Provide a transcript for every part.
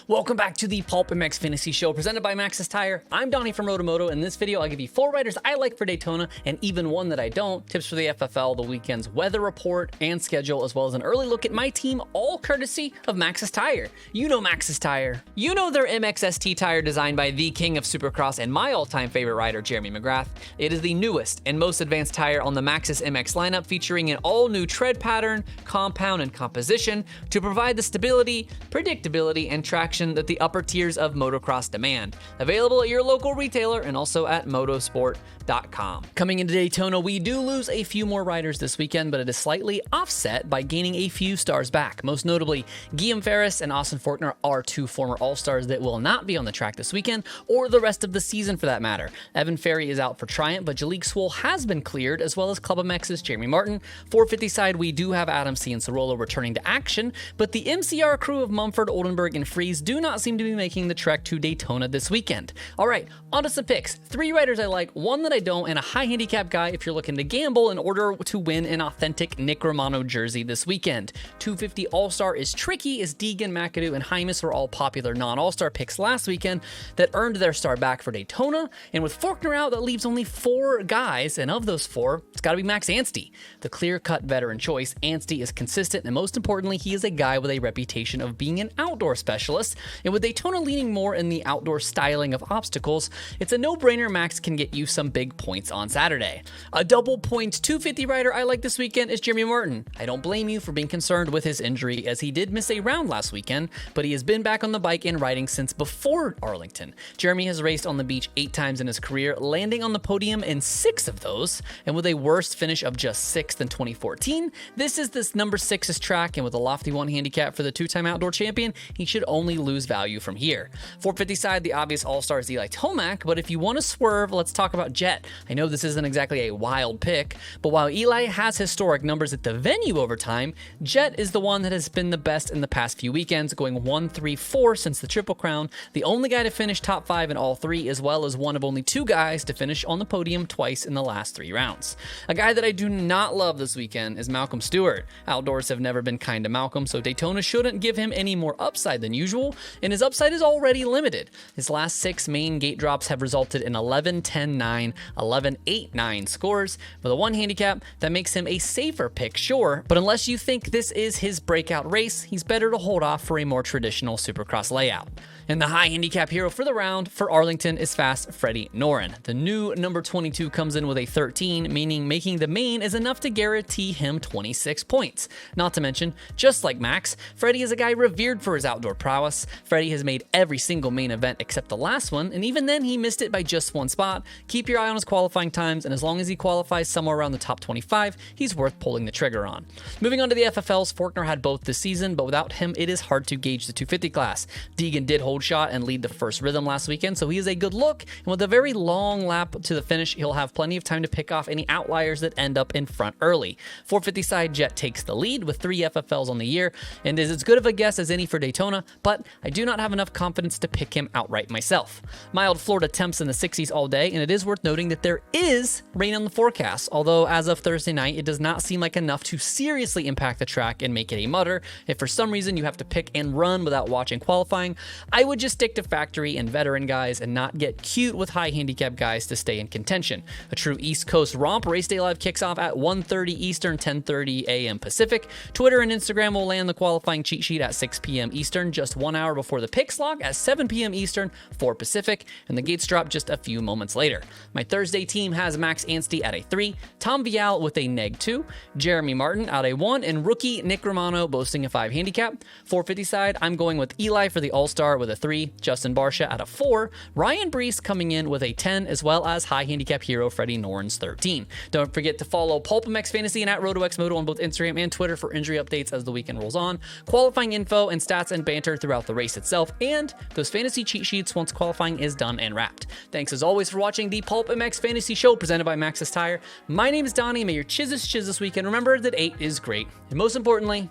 Welcome back to the PulpMX Fantasy Show presented by Maxxis Tire. I'm Donnie from RotoMoto. In this video, I'll give you 4 riders I like for Daytona and even one that I don't, tips for the FFL, the weekend's weather report and schedule, as well as an early look at my team, all courtesy of Maxxis Tire. You know Maxxis Tire. You know their MXST tire designed by the king of Supercross and my all-time favorite rider, Jeremy McGrath. It is the newest and most advanced tire on the Maxxis MX lineup, featuring an all-new tread pattern, compound, and composition to provide the stability, predictability, and traction that the upper tiers of motocross demand. Available at your local retailer and also at motosport.com. Coming into Daytona, we do lose a few more riders this weekend, but it is slightly offset by gaining a few stars back. Most notably, Guillaume Ferris and Austin Forkner are 2 former All-Stars that will not be on the track this weekend, or the rest of the season for that matter. Evan Ferry is out for Triumph, but Jalek Swoll has been cleared, as well as PulpMX's Jeremy Martin. 450 side, we do have Adam Cianciarulo returning to action, but the MCR crew of Mumford, Oldenburg, and Fries do not seem to be making the trek to Daytona this weekend. All right, on to some picks. 3 riders I like, 1 that I don't, and a high handicap guy if you're looking to gamble in order to win an authentic Nick Romano jersey this weekend. 250 All-Star is tricky, as Deegan, McAdoo, and Hymas were all popular non-All-Star picks last weekend that earned their star back for Daytona, and with Forkner out, that leaves only 4 guys, and of those 4, it's got to be Max Anstey. The clear-cut veteran choice, Anstey is consistent, and most importantly, he is a guy with a reputation of being an outdoor specialist, and with Daytona leaning more in the outdoor styling of obstacles, it's a no-brainer Max can get you some big points on Saturday. A double point 250 rider I like this weekend is Jeremy Martin. I don't blame you for being concerned with his injury, as he did miss a round last weekend, but he has been back on the bike and riding since before Arlington. Jeremy has raced on the beach 8 times in his career, landing on the podium in 6 of those, and with a worst finish of just 6th in 2014, this is this number 6's track, and with a lofty 1 handicap for the 2-time outdoor champion, he should only lose value from here. 450 side, the obvious all-star is Eli Tomac, but if you want to swerve, let's talk about Jet. I know this isn't exactly a wild pick, but while Eli has historic numbers at the venue over time, Jet is the one that has been the best in the past few weekends, going 1-3-4 since the Triple Crown, the only guy to finish top 5 in all 3, as well as one of only 2 guys to finish on the podium twice in the last 3 rounds. A guy that I do not love this weekend is Malcolm Stewart. Outdoors have never been kind to Malcolm, so Daytona shouldn't give him any more upside than usual, and his upside is already limited. His last 6 main gate drops have resulted in 11-10-9, 11-8-9 scores. With a 1 handicap, that makes him a safer pick, sure, but unless you think this is his breakout race, he's better to hold off for a more traditional Supercross layout. And the high handicap hero for the round for Arlington is fast Freddie Noren. The new number 22 comes in with a 13, meaning making the main is enough to guarantee him 26 points. Not to mention, just like Max, Freddie is a guy revered for his outdoor prowess. Freddie has made every single main event except the last one, and even then he missed it by just 1 spot. Keep your eye on his qualifying times, and as long as he qualifies somewhere around the top 25, he's worth pulling the trigger on. Moving on to the FFLs, Forkner had both this season, but without him, it is hard to gauge the 250 class. Deegan did hold shot and lead the first rhythm last weekend, so he is a good look, and with a very long lap to the finish, he'll have plenty of time to pick off any outliers that end up in front early. 450 side, Jet takes the lead with 3 FFLs on the year, and is as good of a guess as any for Daytona, but I do not have enough confidence to pick him outright myself. Mild Florida temps in the 60s all day, and it is worth noting that there is rain on the forecast, although as of Thursday night, it does not seem like enough to seriously impact the track and make it a mutter. If for some reason you have to pick and run without watching qualifying, I would just stick to factory and veteran guys and not get cute with high handicap guys to stay in contention. A true East Coast romp. Race Day Live kicks off at 1:30 Eastern, 10:30 a.m. Pacific. Twitter and Instagram will land the qualifying cheat sheet at 6 p.m. Eastern, just 1 hour before the picks log at 7 p.m. Eastern, 4 Pacific, and the gates drop just a few moments later. My Thursday team has Max Anstey at a 3, Tom Vial with a -2, Jeremy Martin at a 1, and rookie Nick Romano boasting a 5 handicap. 450 side, I'm going with Eli for the All-Star with a 3, Justin Barcia at a 4, Ryan Brees coming in with a 10, as well as high handicap hero Freddie Noren's 13. Don't forget to follow PulpMX Fantasy and at RotoXMoto on both Instagram and Twitter for injury updates as the weekend rolls on, qualifying info and stats and banter throughout the race itself, and those fantasy cheat sheets once qualifying is done and wrapped. Thanks as always for watching the PulpMX Fantasy Show presented by Maxxis Tire. My name is Donnie. May your chiz this weekend. Remember that 8 is great. And most importantly,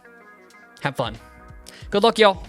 have fun. Good luck, y'all.